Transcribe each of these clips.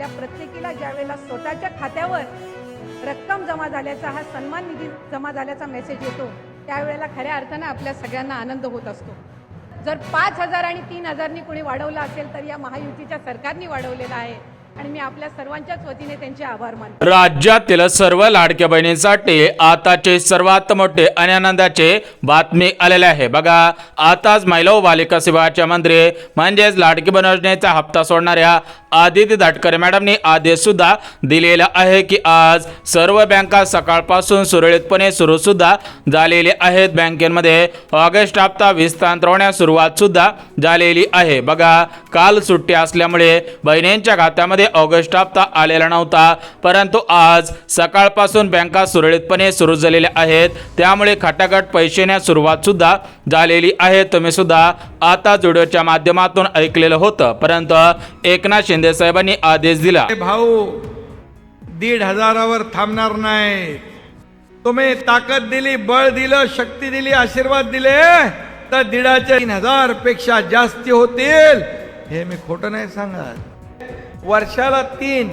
आपल्या प्रत्येकीला ज्यावेळेला स्वतःच्या खात्यावर रक्कम जमा झाल्याचा हा सन्मान निधी जमा झाल्याचा मेसेज येतो त्यावेळेला खऱ्या अर्थाने आपल्या सगळ्यांना आनंद होत असतो। जर 5,000 आणि 3,000नी कोणी वाढवला असेल तर या महायुतीच्या सरकारने वाढवलेला आहे आणि मी आपल्या सर्वांच्याच वतीने त्यांचे आभार मानतो। राज्यातील सर्व लाडक्या बहिणींसाठी आताचे सर्वात मोठे आणि आनंदाचे बातमी आलेले आहे। बघा, आताच महिला व बालिका विभागाच्या मंत्री म्हणजेच लाडकी बहीण योजनेचा हप्ता सोडणाऱ्या आदिती तटकरे मॅडमनी आदेश सुद्धा दिलेला आहे की आज सर्व बँका सकाळपासून सुरळीतपणे सुरू सुद्धा झालेले आहेत। बँकेमध्ये ऑगस्ट हप्ता विस्तार होण्यास सुरुवात सुद्धा झालेली आहे। बघा, काल सुट्टी असल्यामुळे बहिणींच्या खात्यामध्ये ऑगस्ट हप्ता आलेला नव्हता, परंतु आज सकाळपासून बँका सुरळीतपणे सुरू झालेल्या आहेत, त्यामुळे खटाखट पैसे येण्यास सुरुवात सुद्धा झालेली आहे। तुम्ही सुद्धा आता व्हिडिओच्या माध्यमातून ऐकलेलं होतं, परंतु एकनाथ शिंदे साहेबांनी आदेश दिला, भाऊ 1,500वर थांबणार नाही। तुम्ही ताकद दिली, बळ दिलं, शक्ती दिली, आशीर्वाद दिले तर 1,500 पेक्षा जास्ती होतील। हे मी खोटं नाही सांगत। वर्षाला 3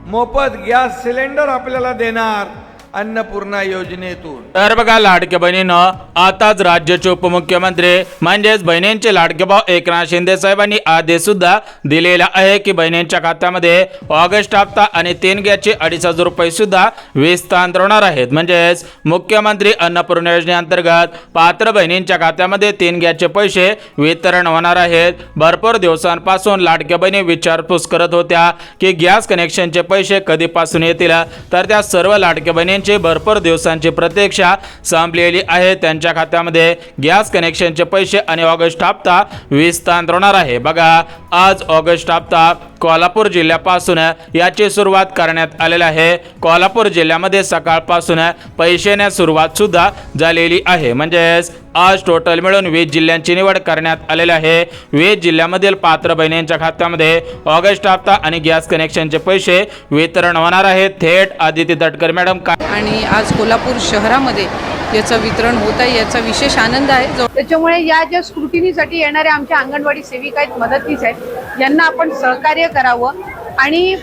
मोफत गॅस सिलेंडर आपल्याला देणार अन्नपूर्णा योजनेतून। तर बघा, लाडक्या बहिणीनं आताच राज्याचे उपमुख्यमंत्री म्हणजेच बहिणींचे लाडके भाऊ एकनाथ शिंदे साहेबांनी आदेश सुद्धा दिलेला आहे की बहिणींच्या खात्यामध्ये ऑगस्ट हप्ता आणि 3 गॅसचे 2,500 रुपये सुद्धा विस्तार होणार आहेत। म्हणजेच मुख्यमंत्री अन्नपूर्णा योजनेअंतर्गत पात्र बहिणींच्या खात्यामध्ये 3 गॅसचे पैसे वितरण होणार आहेत। भरपूर दिवसांपासून लाडक्या बहिणी विचारपूस करत होत्या की गॅस कनेक्शनचे पैसे कधीपासून येतील, तर त्या सर्व लाडक्या बहिणी भरपूर दिवसांची प्रतीक्षा संपलेली आहे। त्यांच्या खात्यामध्ये गॅस कनेक्शनचे पैसे आणि ऑगस्ट हप्ता विस्तार होणार आहे। बघा, आज ऑगस्ट हप्ता कोल्हापूर जिल्ह्यापासून याची सुरुवात करण्यात आलेली आहे। कोल्हापूर जिल्ह्यामध्ये सकाळपासून पैसे येण्यास सुरुवात सुद्धा झालेली आहे। म्हणजेच आज टोटल मिळून 20 जिल्ह्यांची निवड करण्यात आलेली आहे। 20 जिल्ह्यामधील पात्र बहिणींच्या खात्यामध्ये ऑगस्ट हप्ता आणि गॅस कनेक्शनचे पैसे वितरण होणार आहेत। थेट आदिती तटकरे मॅडम आणि आज कोल्हापूर शहरामध्ये याचं वितरण होत आहे, याचा विशेष आनंद आहे। त्याच्यामुळे या ज्या स्क्रुटिनीसाठी येणाऱ्या आमच्या अंगणवाडी सेविका आहेत, मदतनीस आहेत, यांना आपण सहकार्य करावं आणि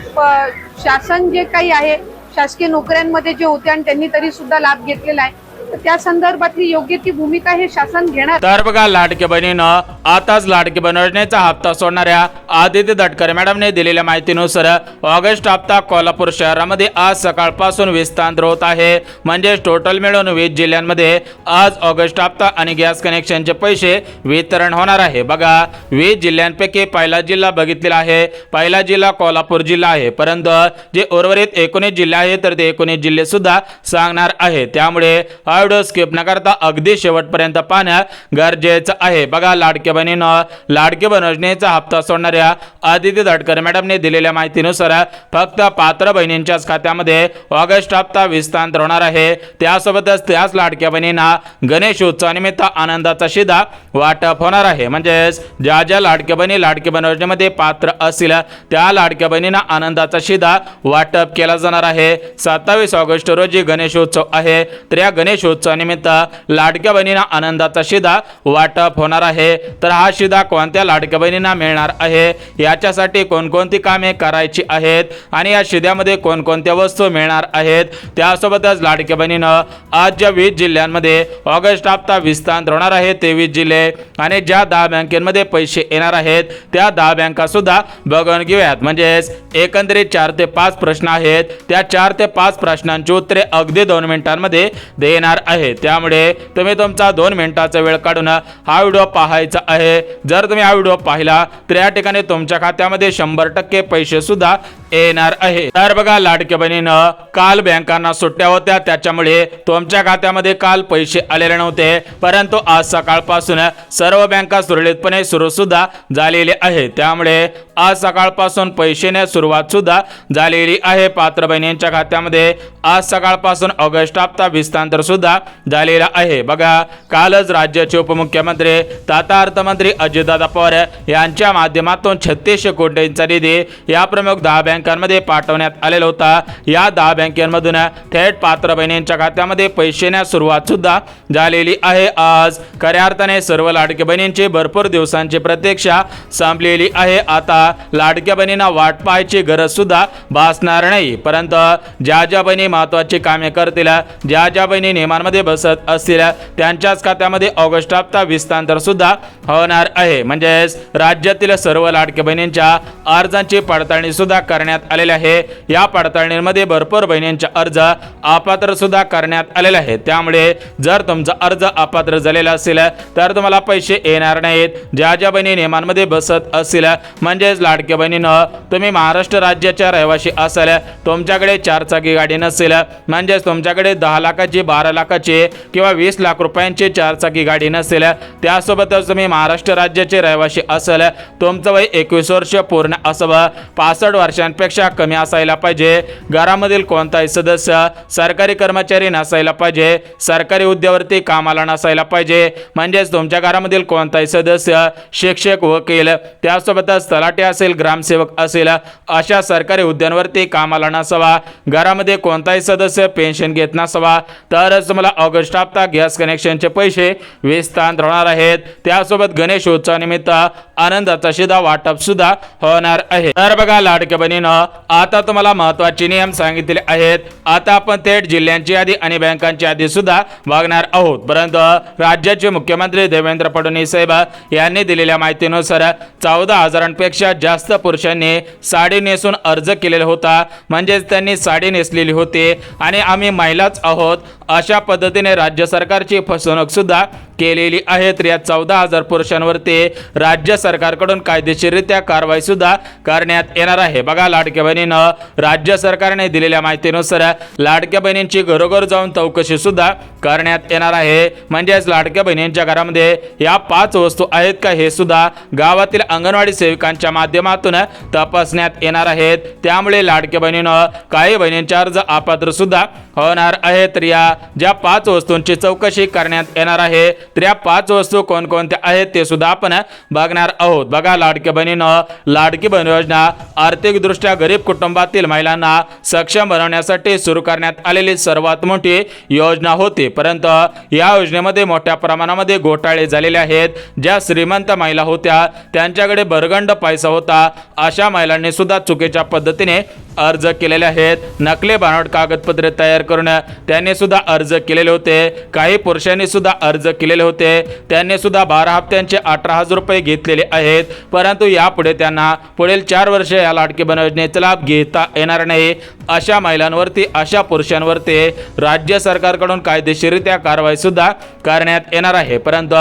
शासन जे काही आहे शासकीय नोकऱ्यांमध्ये जे होते आणि त्यांनी तरी सुद्धा लाभ घेतलेला आहे, तर त्या संदर्भातली योग्य ती भूमिका हे शासन घेणार। तर बघा, लाडक्या बहिणीनं आताच लाडकी बहीण योजनेचा हप्ता सोडणाऱ्या आदिती तटकरे मॅडमने दिलेल्या माहितीनुसार ऑगस्ट हप्ता कोल्हापूर शहरामध्ये आज सकाळपासून विस्तार होत आहे। म्हणजे टोटल मिळून 20 जिल्ह्यांमध्ये आज ऑगस्ट हप्ता आणि गॅस कनेक्शनचे पैसे वितरण होणार आहे। बघा, 20 जिल्ह्यांपैकी पहिला जिल्हा बघितलेला आहे, पहिला जिल्हा कोल्हापूर जिल्हा आहे, परंतु जे उर्वरित 19 जिल्हे आहेत तर ते 19 जिल्हे सुद्धा सांगणार आहे। त्यामुळे व्हिडिओ स्किप न करता अगदी शेवटपर्यंत पाहणं गरजेचं आहे। बघा, लाडक्या बहिणीनं लाडकी बहीण योजनेचा हप्ता सोडणाऱ्या आदिती तटकरे मॅडमने दिलेल्या माहितीनुसार फक्त पात्र बहिणींच्याच खात्यामध्ये ऑगस्ट हप्ता विस्तार होणार आहे। त्यासोबतच त्याच लाडक्या बहिणींना गणेश उत्सवानिमित्त आनंदाचा शिधा वाटप होणार आहे। म्हणजेच ज्या ज्या लाडक्या बहिणी लाडकी बहीण योजनेमध्ये पात्र असतील त्या लाडक्या बहिणींना आनंदाचा शिधा वाटप केला जाणार आहे। 27 ऑगस्ट रोजी गणेश उत्सव आहे, तर या गणेश उत्सवानिमित्त लाडक्या बहिणींना आनंदाचा शिधा वाटप होणार आहे। तर हा शिधा कोणत्या लाडक्या बहिणींना मिळणार आहे, याच्यासाठी कोणकोणती कामे करायची आहेत आणि या शिध्यामध्ये कोणकोणत्या वस्तू मिळणार आहेत, त्यासोबतच लाडक्या बहिणीनं आज ज्या 20 जिल्ह्यांमध्ये ऑगस्ट हप्ता विस्तार होणार आहे 23 जिल्हे आणि ज्या 10 बँकेमध्ये पैसे येणार आहेत त्या 10 बँका सुद्धा बघून घेऊयात। म्हणजेच एकंदरीत 4 ते 5 प्रश्न आहेत, त्या 4 ते 5 प्रश्नांची उत्तरे अगदी 2 मिनिटांमध्ये देणार आहे। त्यामुळे तुम्ही तुमचा 2 मिनिटाचा वेळ काढून हा व्हिडिओ पाहायचा आहे। जर तुम्ही हा व्हिडिओ पाहिला तर या ठिकाणी तुमच्या खात्यामध्ये 100% पैसे सुद्धा येणार आहे। तर बघा, लाडक्या बहिणीनं काल बँकांना सुट्ट्या होत्या, त्याच्यामुळे तुमच्या खात्यामध्ये काल पैसे आलेले नव्हते, परंतु आज सकाळपासून सर्व बँका सुरळीतपणे सुरू सुद्धा झालेले आहे। त्यामुळे आज सकाळपासून पैसे येण्यास सुरुवात सुद्धा झालेली आहे। पात्र बहिणींच्या खात्यामध्ये आज सकाळपासून ऑगस्ट हप्ता विस्तार सुद्धा झालेला आहे। बघा, कालच राज्याचे उपमुख्यमंत्री तथा अर्थमंत्री अजितदादा पवार यांच्या माध्यमातून 3600 कोटींचा निधी या प्रमुख 10 बँकांमध्ये पाठवण्यात आलेला होता। या 10 बँकांमधून थेट पात्र बहिणींच्या खात्यामध्ये पैसे येण्यास सुरुवात सुद्धा झालेली आहे। आज खऱ्या अर्थाने सर्व लाडक्या बहिणींची भरपूर दिवसांची प्रतीक्षा संपलेली आहे। आता लाडक्या बहिणींना वाट पाहायची गरज सुद्धा भासणार नाही, परंतु ज्या बहिणी महत्त्वाची कामे करतील, ज्या बहिणी नियमांमध्ये बसत असतील त्यांच्याच खात्यामध्ये ऑगस्ट हप्ता विस्तार सुद्धा होणार आहे। म्हणजेच राज्यातील सर्व लाडक्या बहिणींच्या अर्जांची पडताळणी सुद्धा करण्यात आलेली आहे। या पडताळणीमध्ये भरपूर बहिणींचे अर्ज अपात्र सुद्धा करण्यात आलेले आहेत। त्यामुळे जर तुमचा अर्ज अपात्र झालेला असेल तर तुम्हाला पैसे येणार नाहीत। ज्या बहिणी नियमांमध्ये बसत असतील, म्हणजेच लाडक्या बहिणीनं तुम्ही महाराष्ट्र राज्याच्या रहिवासी असाल, तुमच्याकडे 4 चाकी गाडी नसेल, म्हणजेच तुमच्याकडे 10 लाखाची, 12 लाखाची किंवा 20 लाख रुपयांची 4 चाकी गाडी नसेल, त्यासोबतच तुम्ही महाराष्ट्र राज्याचे रहिवासी असाल, तुमचं वय 21 वर्ष पूर्ण असावं, 65 वर्षांपेक्षा कमी असायला पाहिजे, घरामधील कोणताही सदस्य सरकारी कर्मचारी नसायला पाहिजे, सरकारी हुद्द्यावरती कामाला नसायला पाहिजे, म्हणजेच तुमच्या घरामधील कोणताही सदस्य शिक्षक, वकील, त्यासोबतच तलाठी असेल, ग्रामसेवक असेल, अशा सरकारी हुद्द्यांवरती कामाला नसावा, घरामध्ये कोणताही सदस्य पेन्शन घेत नसावा, तरच तुम्हाला ऑगस्ट हप्ता गॅस कनेक्शनचे पैसे विस्तार होणार आहेत। त्यासोबत गणेश उत्सवानिमित्त आनंदाचा शिधा वाटप सुद्धा होणार आहे। तर बघा लाडक्या बहिणीनं आता तुम्हाला महत्त्वाचे नियम सांगितले आहेत। आता आपण थेट जिल्ह्यांची यादी आणि बँकांची यादी सुद्धा बघणार आहोत, परंतु राज्याचे मुख्यमंत्री देवेंद्र फडणवीस साहेब यांनी दिलेल्या माहितीनुसार 14,000पेक्षा जास्त पुरुषांनी साडी नेसून अर्ज केलेला होता, म्हणजेच त्यांनी साडी नेसलेली होती आणि आम्ही महिलाच आहोत अशा पद्धतीने राज्य सरकारची फसवणूक सुद्धा केलेली आहे। तर या 14,000 पुरुषांवरती राज्य सरकारकडून कायदेशीररित्या कारवाई सुद्धा करण्यात येणार आहे। बघा लाडक्या बहिणीनं राज्य सरकारने दिलेल्या माहितीनुसार लाडक्या बहिणींची घरोघर जाऊन चौकशी सुद्धा करण्यात येणार आहे। म्हणजेच लाडक्या बहिणींच्या घरामध्ये या 5 वस्तू आहेत का हे सुद्धा गावातील अंगणवाडी सेविकांच्या माध्यमातून तपासण्यात येणार आहेत। त्यामुळे लाडक्या बहिणीनं काही बहिणींचे अर्ज अपात्र सुद्धा होणार आहेत। तर या ज्या 5 वस्तूंची चौकशी करण्यात येणार आहे, तर या 5 वस्तू कोणकोणत्या आहेत ते सुद्धा आपण बघणार आहोत। बघा लाडक्या बहिणीनं लाडकी बहीण योजना आर्थिकदृष्ट्या गरीब कुटुंबातील महिलांना सक्षम बनवण्यासाठी सुरू करण्यात आलेली सर्वात मोठी योजना होती, परंतु या योजनेमध्ये मोठ्या प्रमाणामध्ये घोटाळे झालेले आहेत। ज्या श्रीमंत महिला होत्या त्यांच्याकडे भरगंड पैसा होता, अशा महिलांनी सुद्धा चुकीच्या पद्धतीने अर्ज केलेले आहेत। नकली बनावट कागदपत्रे तयार करून त्यांनी सुद्धा अर्ज केलेले होते। काही पुरुषांनी सुद्धा अर्ज केलेले होते, त्यांनी सुद्धा 12 हप्त्यांचे 18,000 रुपये घेतलेले आहेत, परंतु यापुढे त्यांना पुढील 4 वर्ष या लाडकी बहीण योजनेचा लाभ घेता येणार नाही। अशा महिलांवरती, अशा पुरुषांवरती राज्य सरकारकडून कायदेशीररित्या कारवाई सुद्धा करण्यात येणार आहे। परंतु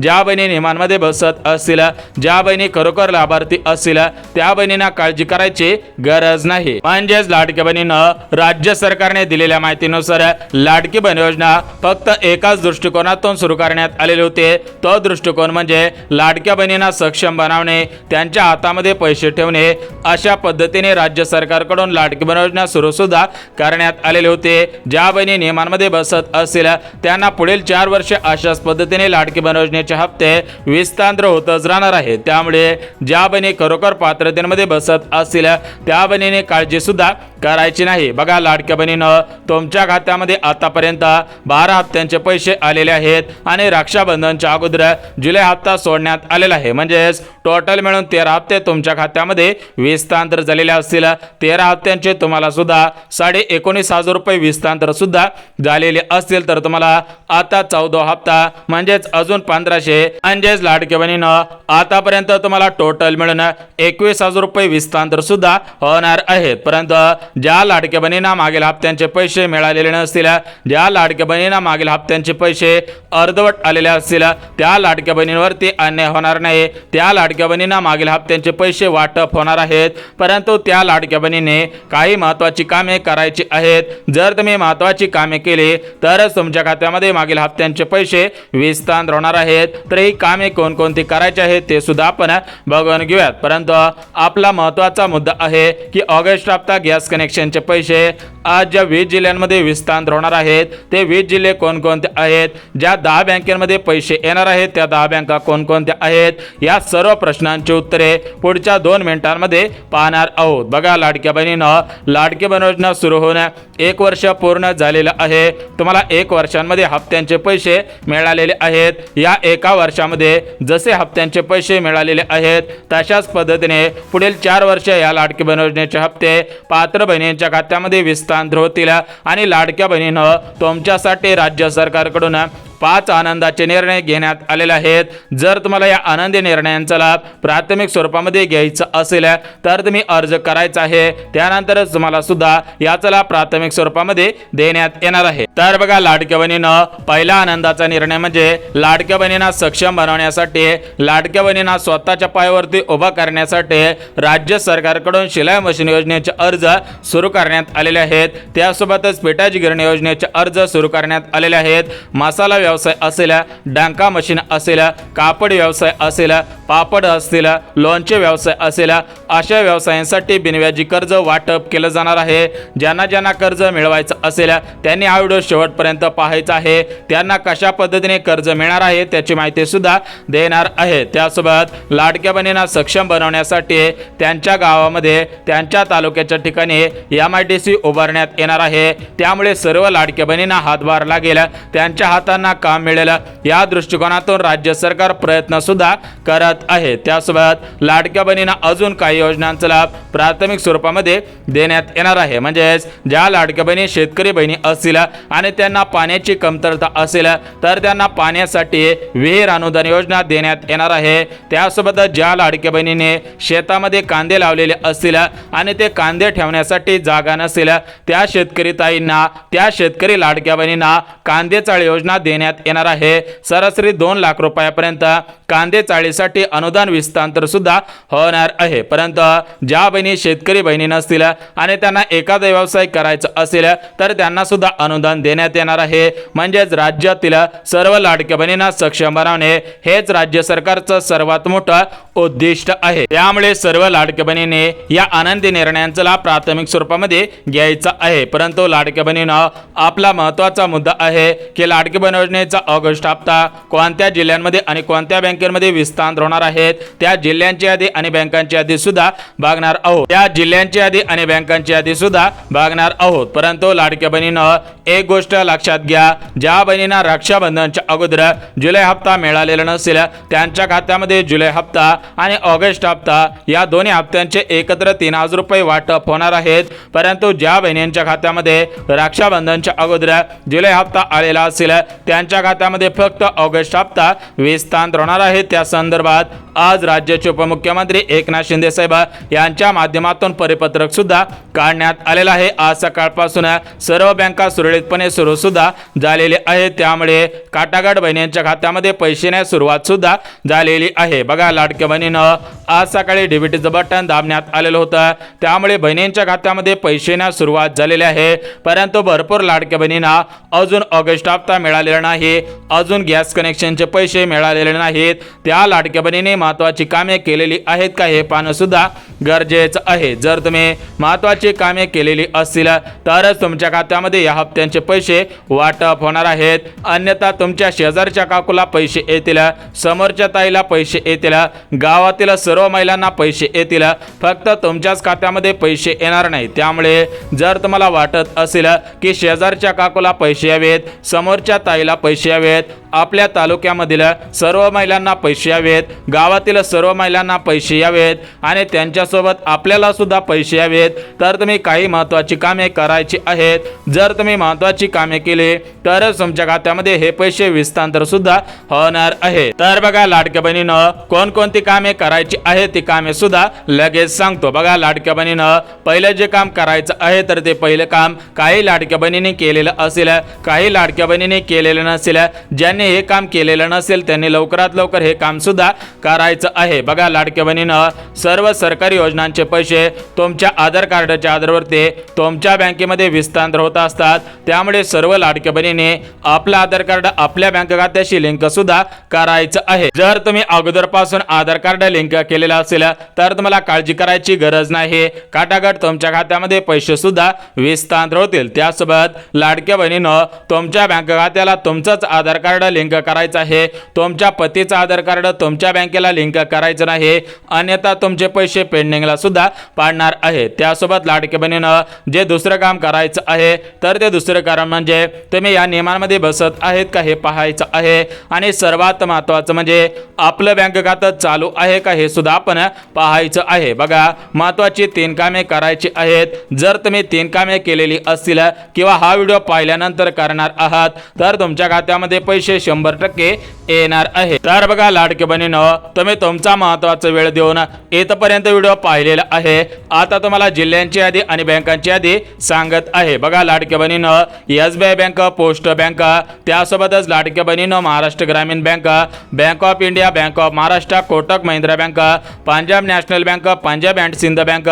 ज्या बहिणी नियमांमध्ये बसत असतील, ज्या बहिणी खरोखर लाभार्थी असतील, त्या बहिणींना काळजी करायची गरज नाही। म्हणजेच लाडक्या बहिणीनं राज्य सरकारने दिलेल्या माहितीनुसार लाडकी बहीण योजना फक्त एकाच दृष्टिकोनातून सुरू करण्यात आलेले होते। तो दृष्टिकोन म्हणजे लाडक्या बहिणींना सक्षम बनवणे, त्यांच्या हातामध्ये पैसे ठेवणे, अशा पद्धतीने राज्य सरकारकडून लाडकी बहीण योजना सुरू सुद्धा करण्यात आलेले होते। ज्या बहिणी नियमांमध्ये बसत असतील त्यांना पुढील 4 वर्ष अशाच पद्धतीने लाडकी बहीण योजनेचे हप्ते विस्तार होतच राहणार आहे। त्यामुळे ज्या बहिणी खरोखर पात्रतेमध्ये बसत असतील त्या बहिणीने काळजी सुद्धा करायची नाही। बघा लाडक्या बहिणीनं तुमच्या खात्यामध्ये आतापर्यंत 12 हप्त्यांचे पैसे आलेले आहेत आणि रक्षाबंधनच्या अगोदर जुलै हप्ता सोडण्यात आलेला आहे। म्हणजेच टोटल मिळून 13 हप्ते तुमच्या खात्यामध्ये विस्तार झालेले असतील। 13 हप्त्यांचे तुम्हाला सुद्धा 19,500 रुपये विस्तार सुद्धा झालेले असतील, तर तुम्हाला आता 14 हप्ता म्हणजेच अजून 1500, म्हणजेच लाडक्या बहिणीनं आतापर्यंत तुम्हाला टोटल मिळून 21,000 रुपये विस्तार सुद्धा होणार आहेत। परंतु ज्या लाडक्या बहिणींना मागील हप्त्यांचे पैसे मिळालेले नसतील, ज्या लाडक्या बहिणींना मागील हप्त्यांचे पैसे अर्धवट आलेले असतील, त्या लाडक्या बहिणींवरती अन्याय होणार नाही। त्या लाडक्या बहिणींना मागील हप्त्यांचे पैसे वाटप होणार आहेत, परंतु त्या लाडक्या बहिणीने काही महत्त्वाची कामे करायची आहेत। जर तुम्ही महत्त्वाची कामे केली तरच तुमच्या खात्यामध्ये मागील हप्त्यांचे पैसे विस्तार होणार आहेत। तर ही कामे कोणकोणती करायची आहेत ते सुद्धा आपण बघून घेऊयात। परंतु आपला महत्त्वाचा मुद्दा आहे की ऑगस्ट हप्ता गॅस कनेक्शनचे पैसे आज ज्या 20 जिल्ह्यांमध्ये विस्तार होणार आहेत ते 20 जिल्हे कोणकोणते आहेत, ज्या 10 बँकांमध्ये पैसे येणार आहेत त्या 10 बँका कोणकोणत्या आहेत, या सर्व प्रश्नांची उत्तरे पुढच्या 2 मिनिटांमध्ये पाहणार आहोत. बघा लाडक्या बहिणींनो, लाडकी बहीण योजना सुरू होऊन 1 वर्ष पूर्ण झालेलं आहे. तुम्हाला 1 वर्षांमध्ये हप्त्यांचे पैसे मिळालेले आहेत. या 1 वर्षामध्ये जसे हप्त्यांचे पैसे मिळालेले आहेत तशाच पद्धतीने पुढील 4 वर्ष या लाडकी बहीण योजनेचे हप्ते पात्र बहिणींच्या खात्यामध्ये विस्तार होतील. आणि लाडक्या बहिणींनो, तुमच्यासाठी राज्य सरकारकडून 5 आनंदाचे निर्णय घेण्यात आलेले आहेत. जर तुम्हाला या आनंदी निर्णयांचा लाभ प्राथमिक स्वरूपामध्ये घ्यायचा असेल तर तुम्ही अर्ज करायचा आहे. त्यानंतरच तुम्हाला सुद्धा याचा लाभ प्राथमिक स्वरूपामध्ये देण्यात येणार आहे. तर बघा लाडक्या बहिणींनो, पहिला आनंदाचा निर्णय म्हणजे लाडक्या बहिणींना सक्षम बनवण्यासाठी, लाडक्या बहिणींना स्वतःच्या पायावरती उभा करण्यासाठी राज्य सरकारकडून शिलाई मशीन योजनेचे अर्ज सुरू करण्यात आलेले आहेत. त्यासोबतच पिठाची गिरणी योजनेचे अर्ज सुरू करण्यात आलेले आहेत. मसाला व्यवसाय असेल, डांका मशीन असेल, कापड व्यवसाय असेल, पापड असतील, लोणचे व्यवसाय असेल, अशा व्यवसायांसाठी बिनव्याजी कर्ज वाटप केलं जाणार आहे. ज्यांना कर्ज मिळवायचं असेल त्यांनी हा व्हिडिओ शेवटपर्यंत पाहायचा आहे. त्यांना कशा पद्धतीने कर्ज मिळणार आहे त्याची माहिती सुद्धा देणार आहे. त्यासोबत लाडक्या बहिणींना सक्षम बनवण्यासाठी त्यांच्या गावामध्ये, त्यांच्या तालुक्याच्या ठिकाणी MIDC उभारण्यात येणार आहे. त्यामुळे सर्व लाडक्या बहिणींना हातभार लागेल, त्यांच्या हातांना काम मिळेल, या दृष्टिकोनातून राज्य सरकार प्रयत्न सुद्धा करत आहे. त्यासोबत लाडक्या बहिणींना अजून काही योजनांचा लाभ प्राथमिक स्वरूपामध्ये देण्यात येणार आहे. म्हणजेच ज्या लाडक्या बहिणी शेतकरी बहिणी असतील आणि त्यांना पाण्याची कमतरता असेल तर त्यांना पाण्यासाठी विहीर अनुदान योजना देण्यात येणार आहे. त्यासोबत ज्या लाडक्या बहिणीने शेतामध्ये कांदे लावलेले असतील आणि ते कांदे ठेवण्यासाठी जागा नसेल त्या शेतकरी ताईंना, त्या शेतकरी लाडक्या बहिणींना कांदे चाळी योजना देण्यात येणार आहे. सरासरी 2 लाख रुपयापर्यंत कांदे चाळीसाठी अनुदान विस्तार सुद्धा होणार आहे. परंतु ज्या बहिणी शेतकरी बहिणी नसतील आणि त्यांना एखादा व्यवसाय करायचा असेल तर त्यांना सुद्धा अनुदान देण्यात येणार आहे. म्हणजेच राज्यातील सर्व लाडक्या बहिणींना सक्षम बनवणे हेच राज्य सरकारचं सर्वात मोठं उद्दिष्ट आहे. त्यामुळे सर्व लाडक्या बहिणीने या आनंदी निर्णयांचा लाभ प्राथमिक स्वरूपामध्ये घ्यायचा आहे. परंतु लाडक्या बहिणींनो, आपला महत्त्वाचा मुद्दा आहे की लाडकी बहीण योजनेचा ऑगस्ट हप्ता कोणत्या जिल्ह्यांमध्ये आणि कोणत्या बँकेमध्ये विस्तार होणार आहेत त्या जिल्ह्यांची यादी आणि बँकांची यादी सुद्धा बघणार आहोत. त्या जिल्ह्यांची यादी आणि बँकांची यादी सुद्धा बघणार आहोत. परंतु लाडक्या बहिणींनो, एक गोष्ट लक्षात घ्या, ज्या बहिणींना रक्षाबंधनच्या अगोदर जुलै हप्ता मिळालेला नसेल त्यांच्या खात्यामध्ये जुलै हप्ता आणि ऑगस्ट हप्ता या दोन्ही हप्त्यांचे एकत्र 3000 रुपये वाटप होणार आहेत. परंतु ज्या बहिणींच्या खात्यामध्ये रक्षाबंधनच्या अगोदर जुलै हप्ता आलेला असेल त्यांच्या खात्यामध्ये फक्त ऑगस्ट हप्ता विस्तार होणार आहे. त्या संदर्भात आज राज्याचे उपमुख्यमंत्री एकनाथ शिंदे साहेब यांच्या माध्यमातून परिपत्रक सुद्धा काढण्यात आलेलं आहे. आज सकाळपासून सर्व बँका सुरळीतपणे सुरू सुद्धा झालेली आहे. त्यामुळे काटागाड बहिणींच्या खात्यामध्ये पैसे येण्यास सुरुवात सुद्धा झालेली आहे. बघा लाडक्या बहिणीनं, आज सकाळी डीबीटीचं बटन दाबण्यात आलेलं होतं. त्यामुळे बहिणींच्या खात्यामध्ये पैसे येण्यास सुरुवात झालेली आहे. परंतु भरपूर लाडक्या बहिणींना अजून ऑगस्ट हप्ता मिळालेला नाही, अजून गॅस कनेक्शनचे पैसे मिळालेले नाहीत. त्या लाडक्या बहिणीने महत्त्वाची कामे केलेली आहेत का हे पाहणं सुद्धा गरजेचं आहे. जर तुम्ही महत्त्वाची कामे केलेली असतील तरच तुमच्या खात्यामध्ये या हप्त्यांचे पैसे वाटप होणार आहेत. अन्यथा तुमच्या शेजारच्या काकूला पैसे येतील, समोरच्या ताईला पैसे येतील, गावातील सर्व महिलांना पैसे येतील, फक्त तुमच्याच खात्यामध्ये पैसे येणार नाही. त्यामुळे जर तुम्हाला वाटत असेल की शेजारच्या काकूला पैसे यावेत, समोरच्या ताईला पैसे यावेत, आपल्या तालुक्यामधील सर्व महिलांना पैसे यावेत, गावातील सर्व महिलांना पैसे यावेत आणि त्यांच्यासोबत आपल्याला सुद्धा पैसे यावेत, तर तुम्ही काही महत्त्वाची कामे करायची आहेत. जर तुम्ही महत्त्वाची कामे केली तरच तुमच्या खात्यामध्ये हे पैसे विस्तार सुद्धा होणार आहे. तर बघा लाडक्या बहिणीनं, कोणकोणती कामे करायची आहे ती कामे सुद्धा लगेच सांगतो. बघा लाडक्या बहिणीनं, पहिलं जे काम करायचं आहे तर ते पहिलं काम काही लाडक्या बहिणीने केलेलं असेल, काही लाडक्या बहिणीने केलेलं नसेल, ज्यांनी ज्यांनी हे काम केलेलं नसेल त्यांनी लवकरात लवकर हे काम सुद्धा करायचं आहे. बघा लाडक्या बहिणीनं सर्व सरकारी योजनांचे पैसे तुमच्या आधार कार्डाच्या आधारावरती तुमच्या बँकेमध्ये विस्तार होत असतात. त्यामुळे सर्व लाडक्या बहिणीने आपलं आधार कार्ड आपल्या बँक खात्याशी लिंक सुद्धा करायचं आहे. जर तुम्ही अगोदरपासून आधार कार्ड लिंक केलेलं असेल तर तुम्हाला काळजी करायची गरज नाही. काटागट तुमच्या खात्यामध्ये पैसे सुद्धा विस्तार होतील. त्यासोबत लाडक्या बहिणीनं तुमच्या बँक खात्याला तुमचंच आधार कार्ड लिंक करायचं आहे. तुमच्या पतीचं आधार कार्ड तुमच्या बँकेला लिंक करायचं नाही, अन्यथा तुमचे पैसे पेंडिंगला सुद्धा पाडणार आहे. त्यासोबत लाडक्या बहिणीनं जे दुसरं काम करायचं आहे तर ते दुसरं कारण म्हणजे तुम्ही या नियमांमध्ये बसत आहेत का हे पाहायचं आहे. आणि सर्वात महत्त्वाचं म्हणजे आपलं बँक खातं चालू आहे का हे सुद्धा आपण पाहायचं आहे. बघा महत्त्वाची 3 कामे करायची आहेत. जर तुम्ही 3 कामे केलेली असतील किंवा हा व्हिडिओ पाहिल्यानंतर करणार आहात तर तुमच्या खात्यामध्ये पैसे 100% येणार आहे. तर बघा लाडके बहिणीनं तुम्ही तुमचा महत्त्वाचा वेळ देऊन इथपर्यंत व्हिडिओ पाहिलेला आहे. आता तुम्हाला जिल्ह्यांची यादी आणि बँकांची यादी सांगत आहे. बघा लाडके बहिणीनं SBI बँक, पोस्ट बँक, त्यासोबतच लाडके बहिणीनं Maharashtra Gramin bank, bank of India, bank of Maharashtra, Kotak Mahindra bank, Punjab national bank, Punjab and Sindh bank,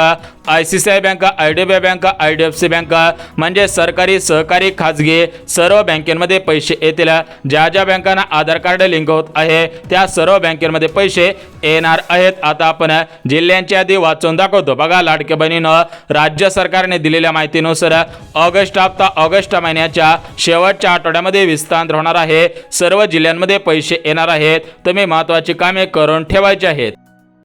ICICI bank, IDBI bank, IDFC bank म्हणजे सरकारी, सहकारी, खाजगी सर्व बँकेमध्ये पैसे येतील. ज्या ज्या बँकांना आधार कार्ड लिंक होत आहे त्या सर्व बँकेमध्ये पैसे येणार आहेत. आता आपण जिल्ह्यांची यादी वाचून दाखवतो. बघा लाडक्या बहिणीनं राज्य सरकारने दिलेल्या माहितीनुसार ऑगस्ट हप्ता ऑगस्ट महिन्याच्या शेवटच्या आठवड्यामध्ये विस्तार होणार आहे. सर्व जिल्ह्यांमध्ये पैसे येणार आहेत. तुम्ही महत्त्वाची कामे करून ठेवायची आहेत.